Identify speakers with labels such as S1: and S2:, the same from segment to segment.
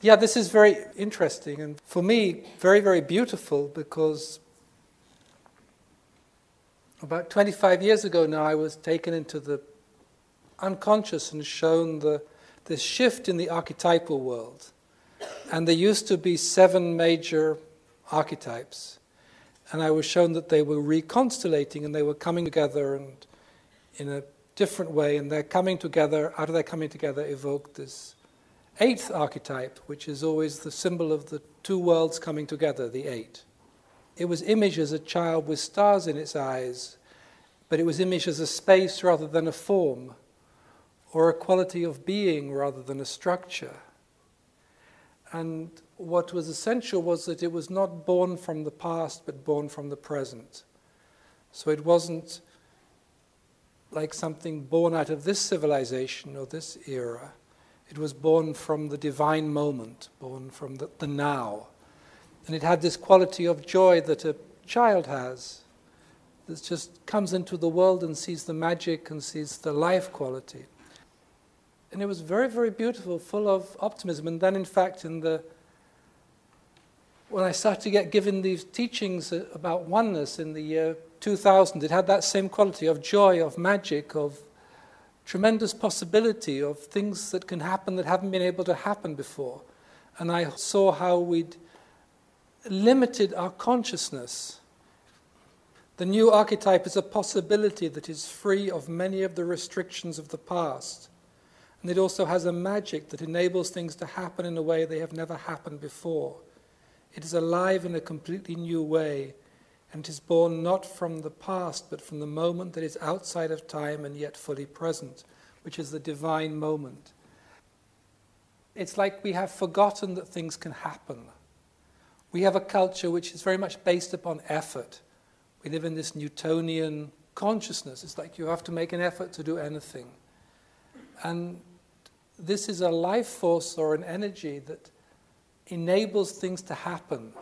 S1: Yeah, this is very interesting, and for me, very, very beautiful, because about 25 years ago now, I was taken into the unconscious and shown this shift in the archetypal world. And there used to be 7 major archetypes, and I was shown that they were reconstellating and they were coming together and in a different way, and they're coming together, out of their coming together evoked this 8th archetype, which is always the symbol of the 2 worlds coming together, the 8. It was imaged as a child with stars in its eyes, but it was imaged as a space rather than a form, or a quality of being rather than a structure. And what was essential was that it was not born from the past, but born from the present. So it wasn't like something born out of this civilization or this era. It was born from the divine moment, born from the now. And it had this quality of joy that a child has, that just comes into the world and sees the magic and sees the life quality. And it was very, very beautiful, full of optimism. And then, in fact, when I started to get given these teachings about oneness in the year 2000, it had that same quality of joy, of magic, of tremendous possibility, of things that can happen that haven't been able to happen before. And I saw how we'd limited our consciousness. The new archetype is a possibility that is free of many of the restrictions of the past. And it also has a magic that enables things to happen in a way they have never happened before. It is alive in a completely new way, and it is born not from the past, but from the moment that is outside of time and yet fully present, which is the divine moment. It's like we have forgotten that things can happen. We have a culture which is very much based upon effort. We live in this Newtonian consciousness. It's like you have to make an effort to do anything. And this is a life force or an energy that enables things to happen.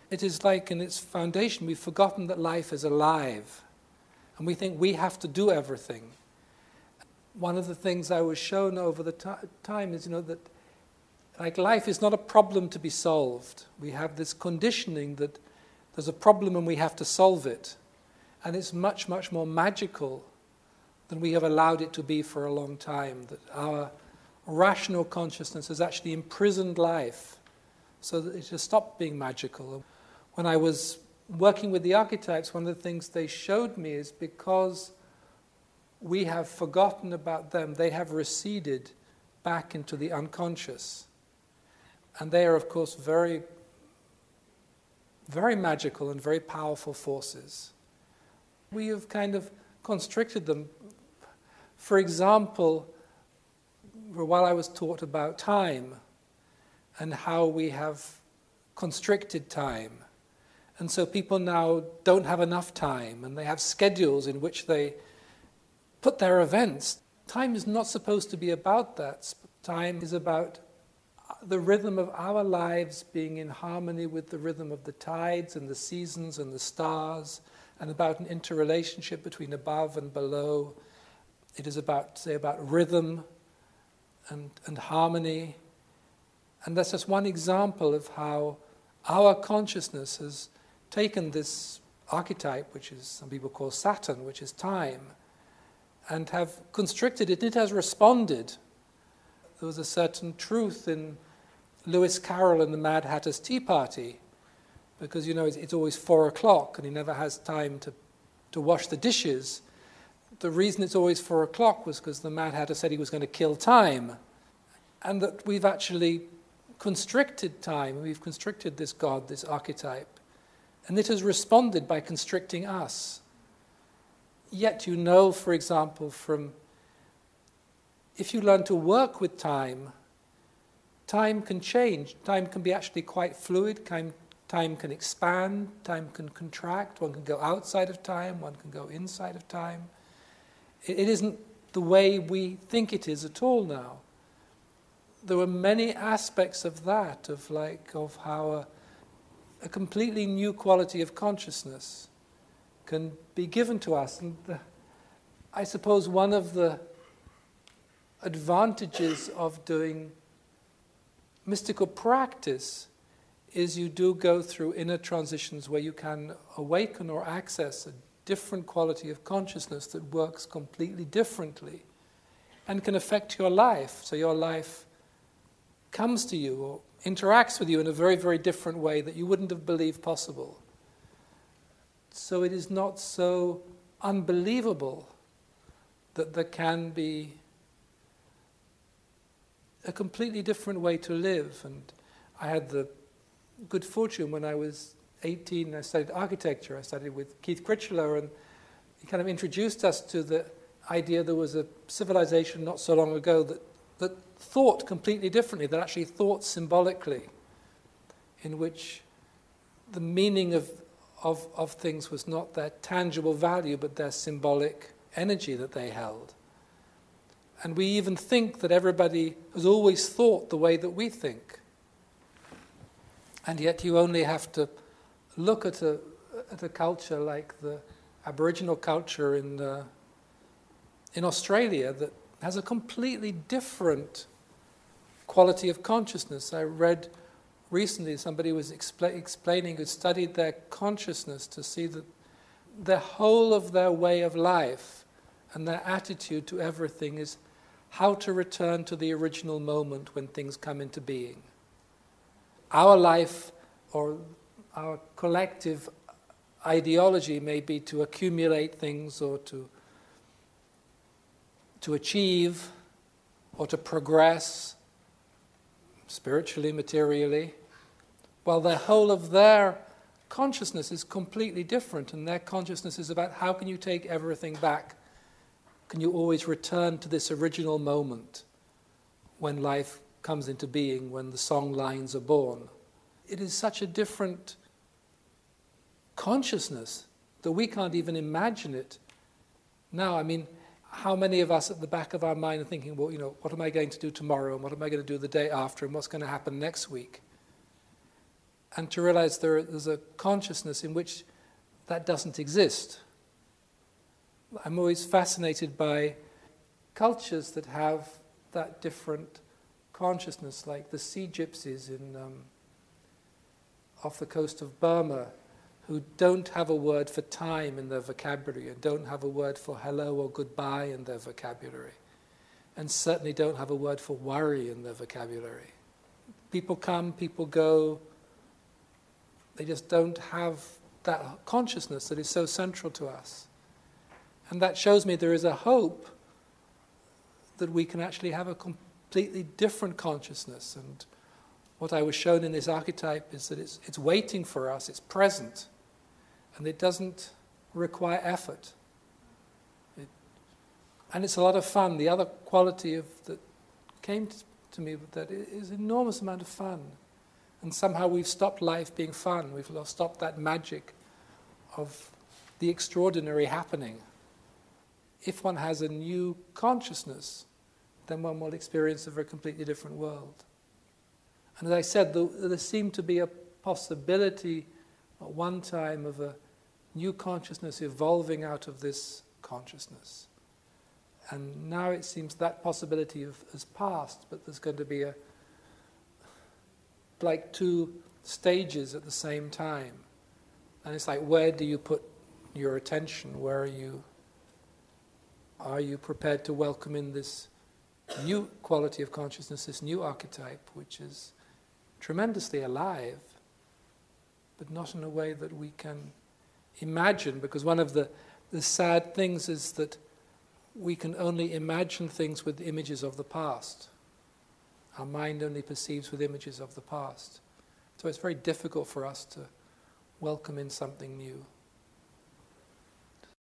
S1: It is like in its foundation, we've forgotten that life is alive. And we think we have to do everything. One of the things I was shown over the time is, that like life is not a problem to be solved. We have this conditioning that there's a problem and we have to solve it. And it's much, much more magical than we have allowed it to be for a long time. That our rational consciousness has actually imprisoned life so that it has stopped being magical. When I was working with the archetypes, one of the things they showed me is because we have forgotten about them, they have receded back into the unconscious. And they are, of course, very, very magical and very powerful forces. We have kind of constricted them. For example, while I was taught about time and how we have constricted time. And so people now don't have enough time, and they have schedules in which they put their events. Time is not supposed to be about that. Time is about the rhythm of our lives being in harmony with the rhythm of the tides and the seasons and the stars, and about an interrelationship between above and below. It is about rhythm and harmony. And that's just one example of how our consciousness has taken this archetype, which is some people call Saturn, which is time, and have constricted it. It has responded. There was a certain truth in Lewis Carroll and the Mad Hatter's Tea Party, because, it's always 4 o'clock and he never has time to wash the dishes. The reason it's always 4 o'clock was because the Mad Hatter said he was going to kill time, and that we've actually constricted time. We've constricted this God, this archetype, and it has responded by constricting us. Yet for example, if you learn to work with time, time can change. Time can be actually quite fluid. Time can expand. Time can contract. One can go outside of time. One can go inside of time. It isn't the way we think it is at all now. There were many aspects of that, of how a completely new quality of consciousness can be given to us. And I suppose one of the advantages of doing mystical practice is you do go through inner transitions where you can awaken or access a different quality of consciousness that works completely differently and can affect your life. So your life comes to you or interacts with you in a very, very different way that you wouldn't have believed possible. So it is not so unbelievable that there can be a completely different way to live. And I had the good fortune when I was 18, I studied architecture. I studied with Keith Critchlow, and he kind of introduced us to the idea there was a civilization not so long ago that thought completely differently, that actually thought symbolically, in which the meaning of things was not their tangible value, but their symbolic energy that they held. And we even think that everybody has always thought the way that we think. And yet you only have to look at a culture like the Aboriginal culture in Australia that has a completely different quality of consciousness. I read recently somebody was explaining who studied their consciousness to see that the whole of their way of life and their attitude to everything is how to return to the original moment when things come into being. Our life or our collective ideology may be to accumulate things or to achieve or to progress spiritually, materially, while the whole of their consciousness is completely different, and their consciousness is about how can you take everything back? Can you always return to this original moment when life comes into being, when the song lines are born? It is such a different consciousness that we can't even imagine it now. I mean, how many of us at the back of our mind are thinking, well, what am I going to do tomorrow, and what am I going to do the day after, and what's going to happen next week? And to realize there's a consciousness in which that doesn't exist. I'm always fascinated by cultures that have that different consciousness, like the sea gypsies off the coast of Burma, who don't have a word for time in their vocabulary, and don't have a word for hello or goodbye in their vocabulary, and certainly don't have a word for worry in their vocabulary. People come, people go. They just don't have that consciousness that is so central to us. And that shows me there is a hope that we can actually have a completely different consciousness. And what I was shown in this archetype is that it's waiting for us, it's present, and it doesn't require effort. And it's a lot of fun. The other quality that came to me with that is an enormous amount of fun. And somehow we've stopped life being fun. We've stopped that magic of the extraordinary happening. If one has a new consciousness, then one will experience a very completely different world. And as I said, there seemed to be a possibility at one time of a new consciousness evolving out of this consciousness. And now it seems that possibility has passed, but there's going to be like two stages at the same time. And it's like, where do you put your attention? Where are you prepared to welcome in this new quality of consciousness, this new archetype, which is tremendously alive, but not in a way that we can imagine? Because one of the sad things is that we can only imagine things with images of the past. Our mind only perceives with images of the past. So it's very difficult for us to welcome in something new.